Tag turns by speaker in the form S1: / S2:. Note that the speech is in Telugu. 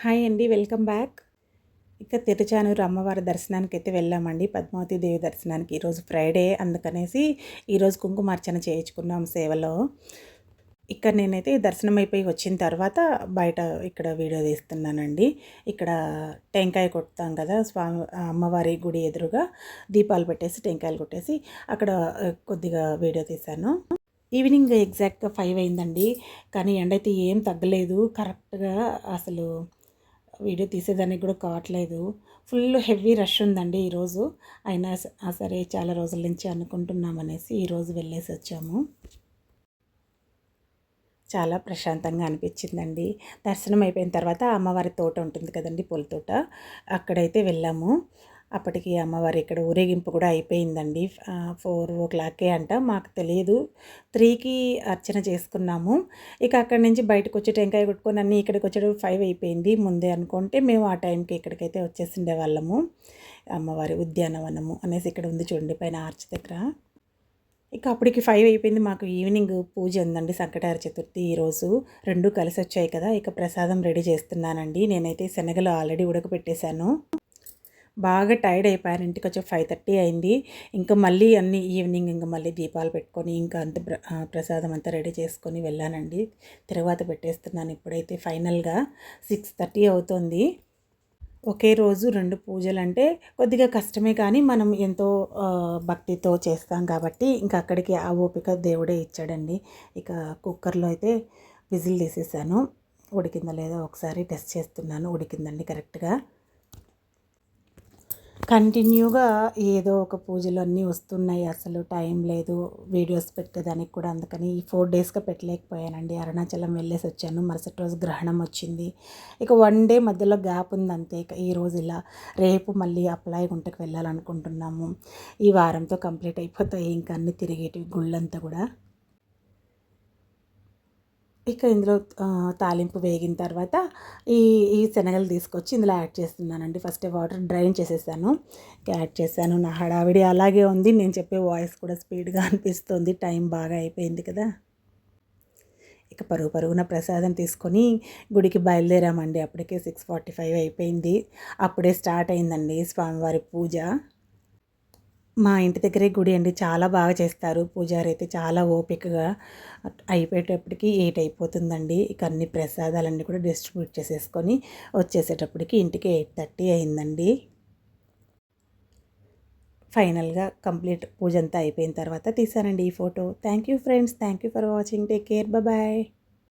S1: హాయ్ అండి, వెల్కమ్ బ్యాక్. ఇక తిరుచానూరు అమ్మవారి దర్శనానికైతే వెళ్ళామండి. పద్మావతి దేవి దర్శనానికి. ఈరోజు ఫ్రైడే అందుకనేసి ఈరోజు కుంకుమార్చన చేయించుకున్నాం సేవలో. ఇక్కడ నేనైతే దర్శనం అయిపోయి వచ్చిన తర్వాత బయట ఇక్కడ వీడియో తీస్తున్నానండి. ఇక్కడ టెంకాయ కొడతాం కదా, అమ్మవారి గుడి ఎదురుగా దీపాలు పెట్టేసి టెంకాయలు కొట్టేసి అక్కడ కొద్దిగా వీడియో తీశాను. ఈవినింగ్ ఎగ్జాక్ట్గా 5 అయిందండి. కానీ ఎండ అయితే ఏం తగ్గలేదు. కరెక్ట్గా అసలు వీడియో తీసేదానికి కూడా కావట్లేదు. ఫుల్ హెవీ రష్ ఉందండి ఈరోజు. అయినా సరే చాలా రోజుల నుంచి అనుకుంటున్నామనేసి ఈరోజు వెళ్ళేసి వచ్చాము. చాలా ప్రశాంతంగా అనిపించిందండి. దర్శనం అయిపోయిన తర్వాత అమ్మవారి తోట ఉంటుంది కదండి, పూల తోట, అక్కడైతే వెళ్ళాము. అప్పటికి అమ్మవారి ఇక్కడ ఊరేగింపు కూడా అయిపోయిందండి. 4 అంట, మాకు తెలియదు. 3కి అర్చన చేసుకున్నాము. ఇక అక్కడి నుంచి బయటకు వచ్చి టెంకాయ కొట్టుకొని అన్నీ ఇక్కడికి వచ్చేటప్పుడు 5 అయిపోయింది. ముందే అనుకుంటే మేము ఆ టైంకి ఇక్కడికైతే వచ్చేసిండే వాళ్ళము. అమ్మవారి ఉద్యానవనము అనేసి ఇక్కడ ఉంది చూడండి, పైన ఆర్చ్ దగ్గర. ఇక అప్పటికి 5 అయిపోయింది. మాకు ఈవినింగ్ పూజ ఉందండి, సంకటహర చతుర్థి ఈరోజు. 2 కలిసి వచ్చాయి కదా. ఇక ప్రసాదం రెడీ చేస్తున్నానండి. నేనైతే శనగలు ఆల్రెడీ ఉడకపెట్టేశాను. బాగా టైర్డ్ అయిపోయాను. ఇంటికి వచ్చి 5:30 అయింది. ఇంకా మళ్ళీ అన్ని ఈవినింగ్ ఇంకా మళ్ళీ దీపాలు పెట్టుకొని ఇంకా అంత ప్రసాదం అంతా రెడీ చేసుకొని వెళ్ళానండి. తర్వాత పెట్టేస్తున్నాను. ఇప్పుడైతే ఫైనల్గా 6:30 అవుతుంది. ఒకే రోజు 2 పూజలు అంటే కొద్దిగా కష్టమే, కానీ మనం ఎంతో భక్తితో చేస్తాం కాబట్టి ఇంకా అక్కడికి ఆ ఓపిక దేవుడే ఇచ్చాడండి. ఇక కుక్కర్లో అయితే విజిల్ తీసేసాను. ఉడికిందో లేదో ఒకసారి టెస్ట్ చేస్తున్నాను. ఉడికిందండి కరెక్ట్గా. కంటిన్యూగా ఏదో ఒక పూజలు అన్నీ వస్తున్నాయి. అసలు టైం లేదు వీడియోస్ పెట్టేదానికి కూడా. అందుకని ఈ 4 డేస్గా పెట్టలేకపోయానండి. అరుణాచలం వెళ్ళేసి వచ్చాను. మరుసటి రోజు గ్రహణం వచ్చింది. ఇక 1 డే మధ్యలో గ్యాప్ ఉంది అంతే. ఇక ఈరోజు ఇలా, రేపు మళ్ళీ అప్పలాయగుంటకు వెళ్ళాలనుకుంటున్నాము. ఈ వారంతో కంప్లీట్ అయిపోతాయి ఇంకా అన్నీ తిరిగేటివి గుళ్ళంతా కూడా. ఇక ఇందులో తాలింపు వేగిన తర్వాత ఈ ఈ శనగలు తీసుకొచ్చి ఇందులో యాడ్ చేస్తున్నానండి. ఫస్ట్ వాటర్ డ్రైన్ చేసేసాను, యాడ్ చేశాను. నా హడావిడి అలాగే ఉంది. నేను చెప్పే వాయిస్ కూడా స్పీడ్గా అనిపిస్తుంది. టైం బాగా అయిపోయింది కదా. ఇక పరుగున ప్రసాదం తీసుకొని గుడికి బయలుదేరామండి. అప్పటికే 6:45 అయిపోయింది. అప్పుడే స్టార్ట్ అయిందండి స్వామివారి పూజ. మా ఇంటి దగ్గరే గుడి అండి. చాలా బాగా చేస్తారు. పూజారి అయితే చాలా ఓపికగా. అయిపోయేటప్పటికి 8 అయిపోతుందండి. ఇక అన్ని ప్రసాదాలన్నీ కూడా డిస్ట్రిబ్యూట్ చేసేసుకొని వచ్చేసేటప్పటికి ఇంటికి 8:30 అయిందండి. ఫైనల్గా కంప్లీట్ పూజ అంతా అయిపోయిన తర్వాత తీసానండి ఈ photo. Thank you friends. Thank you for watching. Take care. Bye.